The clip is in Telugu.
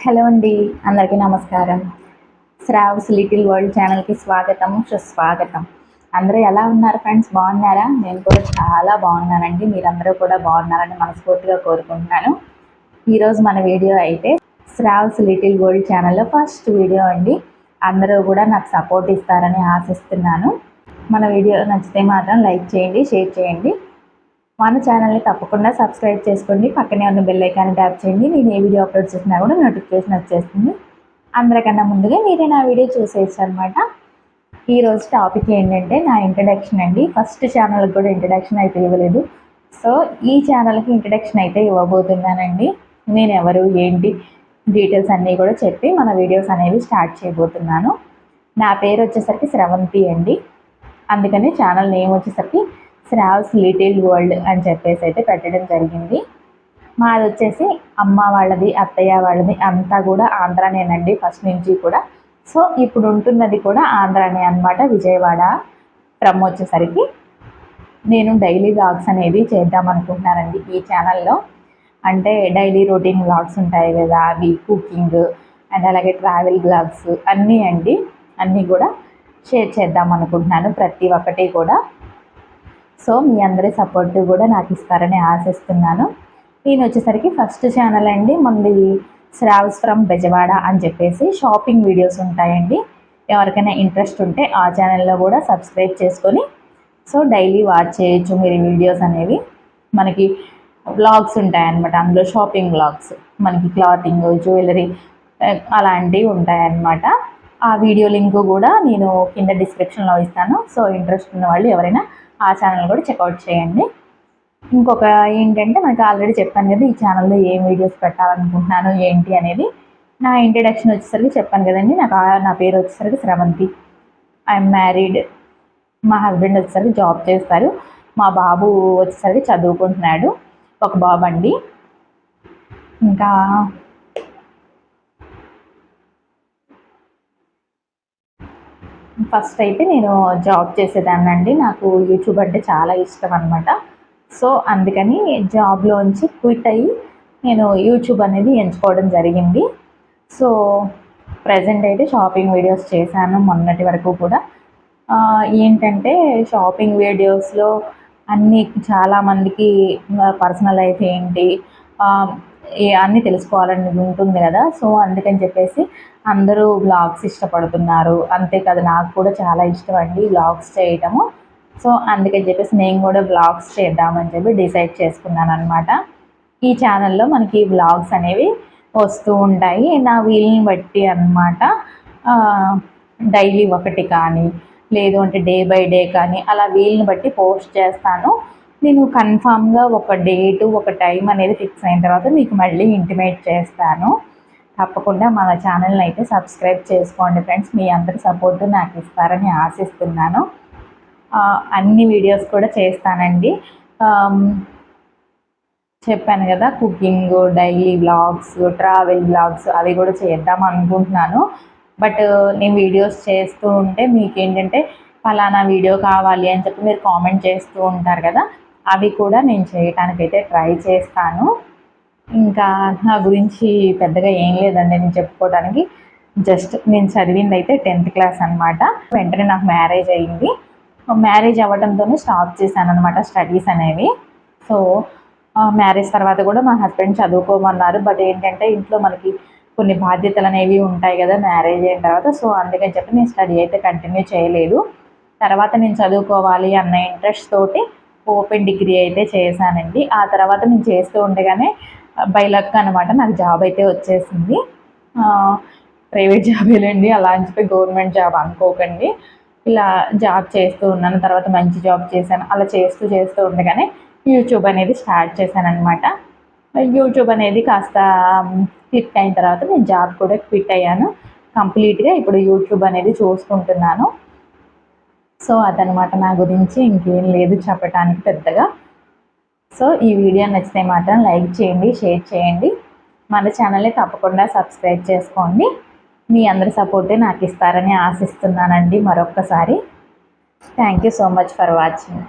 హలో అండి, అందరికీ నమస్కారం. శ్రావ్స్ లిటిల్ వరల్డ్ ఛానల్కి స్వాగతం, సుస్వాగతం. అందరూ ఎలా ఉన్నారు ఫ్రెండ్స్? బాగున్నారా? నేను కూడా చాలా బాగున్నానండి. మీరందరూ కూడా బాగున్నారని మనస్ఫూర్తిగా కోరుకుంటున్నాను. ఈరోజు మన వీడియో అయితే శ్రావ్స్ లిటిల్ వరల్డ్ ఛానల్లో ఫస్ట్ వీడియో అండి. అందరూ కూడా నాకు సపోర్ట్ ఇస్తారని ఆశిస్తున్నాను. మన వీడియో నచ్చితే మాత్రం లైక్ చేయండి, షేర్ చేయండి. మన ఛానల్ని తప్పకుండా సబ్స్క్రైబ్ చేసుకోండి. పక్కనే ఉన్న బెల్ ఐకాన్ ట్యాప్ చేయండి. నేను ఏ వీడియో అప్లోడ్ చేసినా కూడా నోటిఫికేషన్ వచ్చేస్తుంది. అందరికన్నా ముందుగా మీరే నా వీడియో చూసేయచ్చు అనమాట. ఈరోజు టాపిక్ ఏంటంటే నా ఇంట్రడక్షన్ అండి. ఫస్ట్ ఛానల్కి కూడా ఇంట్రడక్షన్ అయితే ఇవ్వలేదు. సో ఈ ఛానల్కి ఇంట్రడక్షన్ అయితే ఇవ్వబోతున్నానండి. నేను ఎవరు ఏంటి డీటెయిల్స్ అన్నీ కూడా చెప్పి మన వీడియోస్ అనేవి స్టార్ట్ చేయబోతున్నాను. నా పేరు వచ్చేసరికి స్రవంతి అండి. అందుకని ఛానల్ నేమ్ వచ్చేసరికి శ్రావ్స్ లిటిల్ వరల్డ్ అని చెప్పేసి అయితే పెట్టడం జరిగింది. మాది వచ్చేసి అమ్మ వాళ్ళది, అత్తయ్య వాళ్ళది అంతా కూడా ఆంధ్రానేనండి ఫస్ట్ నుంచి కూడా. సో ఇప్పుడు ఉంటున్నది కూడా ఆంధ్రానే అనమాట, విజయవాడ. ఫ్రమ్ వచ్చేసరికి నేను డైలీ వ్లాగ్స్ అనేది చేద్దాం అనుకుంటున్నానండి ఈ ఛానల్లో. అంటే డైలీ రొటీన్ వ్లాగ్స్ ఉంటాయి కదా, అవి కుకింగ్ అండ్ అలాగే ట్రావెల్ వ్లాగ్స్ అన్నీ అండి. అన్నీ కూడా షేర్ చేద్దాం అనుకుంటున్నాను, ప్రతి ఒక్కటి కూడా. సో మీ అందరి సపోర్ట్ కూడా నాకు ఇస్తారని ఆశిస్తున్నాను. నేను వచ్చేసరికి ఫస్ట్ ఛానల్ అండి మనది శ్రావ్స్ ఫ్రమ్ బెజవాడ అని చెప్పేసి షాపింగ్ వీడియోస్ ఉంటాయండి. ఎవరికైనా ఇంట్రెస్ట్ ఉంటే ఆ ఛానల్లో కూడా సబ్స్క్రైబ్ చేసుకొని సో డైలీ వాచ్ చేయొచ్చు మీరు వీడియోస్ అనేవి. మనకి వ్లాగ్స్ ఉంటాయన్నమాట, అందులో షాపింగ్ వ్లాగ్స్, మనకి క్లాతింగ్, జ్యువెలరీ అలాంటివి ఉంటాయన్నమాట. ఆ వీడియో లింక్ కూడా నేను కింద డిస్క్రిప్షన్లో ఇస్తాను. సో ఇంట్రెస్ట్ ఉన్న వాళ్ళు ఎవరైనా ఆ ఛానల్ కూడా చెక్అవుట్ చేయండి. ఇంకొక ఏంటంటే మనకి ఆల్రెడీ చెప్పాను కదా ఈ ఛానల్లో ఏం వీడియోస్ పెట్టాలనుకుంటున్నాను ఏంటి అనేది. నా ఇంట్రడక్షన్ వచ్చేసరికి చెప్పాను కదండి, నా పేరు వచ్చేసరికి స్రవంతి. I'm married. మా హస్బెండ్ వచ్చేసరికి జాబ్ చేస్తారు. మా బాబు వచ్చేసరికి చదువుకుంటున్నాడు, ఒక బాబు అండి. ఇంకా ఫస్ట్ అయితే నేను జాబ్ చేసేదాన్నండి. నాకు యూట్యూబ్ అంటే చాలా ఇష్టం అనమాట. సో అందుకని జాబ్లోంచి క్విట్ అయ్యి నేను యూట్యూబ్ అనేది ఎంచుకోవడం జరిగింది. సో ప్రజెంట్ అయితే షాపింగ్ వీడియోస్ చేశాను మొన్నటి వరకు కూడా. ఏంటంటే షాపింగ్ వీడియోస్లో అన్నీ చాలామందికి పర్సనల్ లైఫ్ ఏంటి అన్నీ తెలుసుకోవాలని ఉంటుంది కదా. సో అందుకని చెప్పేసి అందరూ వ్లాగ్స్ ఇష్టపడుతున్నారు. అంతేకాదు నాకు కూడా చాలా ఇష్టం అండి వ్లాగ్స్ చేయటము. సో అందుకని చెప్పేసి నేను కూడా వ్లాగ్స్ చేద్దామని చెప్పి డిసైడ్ చేసుకున్నాను అనమాట. ఈ ఛానల్లో మనకి వ్లాగ్స్ అనేవి వస్తూ ఉంటాయి నా వీలుని బట్టి అనమాట. డైలీ ఒకటి కానీ లేదు అంటే డే బై డే కానీ అలా వీలుని బట్టి పోస్ట్ చేస్తాను. నేను కన్ఫామ్గా ఒక డేటు ఒక టైం అనేది ఫిక్స్ అయిన తర్వాత మీకు మళ్ళీ ఇంటిమేట్ చేస్తాను. తప్పకుండా మన ఛానల్ని అయితే సబ్స్క్రైబ్ చేసుకోండి ఫ్రెండ్స్. మీ అందరి సపోర్ట్ నాకు ఇస్తారని ఆశిస్తున్నాను. అన్ని వీడియోస్ కూడా చేస్తానండి. చెప్పాను కదా cooking, daily vlogs, travel vlogs అవి కూడా చేద్దాం అనుకుంటున్నాను. బట్ నేను వీడియోస్ చేస్తూ ఉంటే మీకు ఏంటంటే ఫలానా వీడియో కావాలి అని చెప్పి మీరు కామెంట్ చేస్తూ ఉంటారు కదా, అవి కూడా నేను చేయటానికైతే ట్రై చేస్తాను. ఇంకా నా గురించి పెద్దగా ఏం లేదండి నేను చెప్పుకోవడానికి. జస్ట్ నేను చదివింది అయితే 10th క్లాస్ అనమాట. వెంటనే నాకు మ్యారేజ్ అయ్యింది. మ్యారేజ్ అవ్వడంతోనే స్టాప్ చేశాను అనమాట స్టడీస్ అనేవి. సో మ్యారేజ్ తర్వాత కూడా మా హస్బెండ్ చదువుకోమన్నారు. బట్ ఏంటంటే ఇంట్లో మనకి కొన్ని బాధ్యతలు అనేవి ఉంటాయి కదా మ్యారేజ్ అయిన తర్వాత. సో అందుకని చెప్పి నేను స్టడీ అయితే కంటిన్యూ చేయలేదు. తర్వాత నేను చదువుకోవాలి అన్న ఇంట్రెస్ట్ తోటి ఓపెన్ డిగ్రీ అయితే చేశానండి. ఆ తర్వాత నేను చేస్తూ ఉండగానే బై లక్ అనమాట నాకు జాబ్ అయితే వచ్చేసింది. ప్రైవేట్ జాబేలండి, అలా అని చెప్పి గవర్నమెంట్ జాబ్ అనుకోకండి. ఇలా జాబ్ చేస్తూ ఉన్నాను, తర్వాత మంచి జాబ్ చేశాను. అలా చేస్తూ ఉండగానే యూట్యూబ్ అనేది స్టార్ట్ చేశాను అనమాట. యూట్యూబ్ అనేది కాస్త క్లిక్ అయిన తర్వాత నేను జాబ్ కూడా క్విట్ అయ్యాను కంప్లీట్గా. ఇప్పుడు యూట్యూబ్ అనేది చూసుకుంటున్నాను. సో అదనమాట నా గురించి, ఇంకేం లేదు చెప్పడానికి పెద్దగా. సో ఈ వీడియో నచ్చితే మాత్రం లైక్ చేయండి, షేర్ చేయండి. మన ఛానల్ని తప్పకుండా సబ్స్క్రైబ్ చేసుకోండి. మీ అందరి సపోర్టే నాకు ఇస్తారని ఆశిస్తున్నానండి. మరొక్కసారి thank you so much for watching.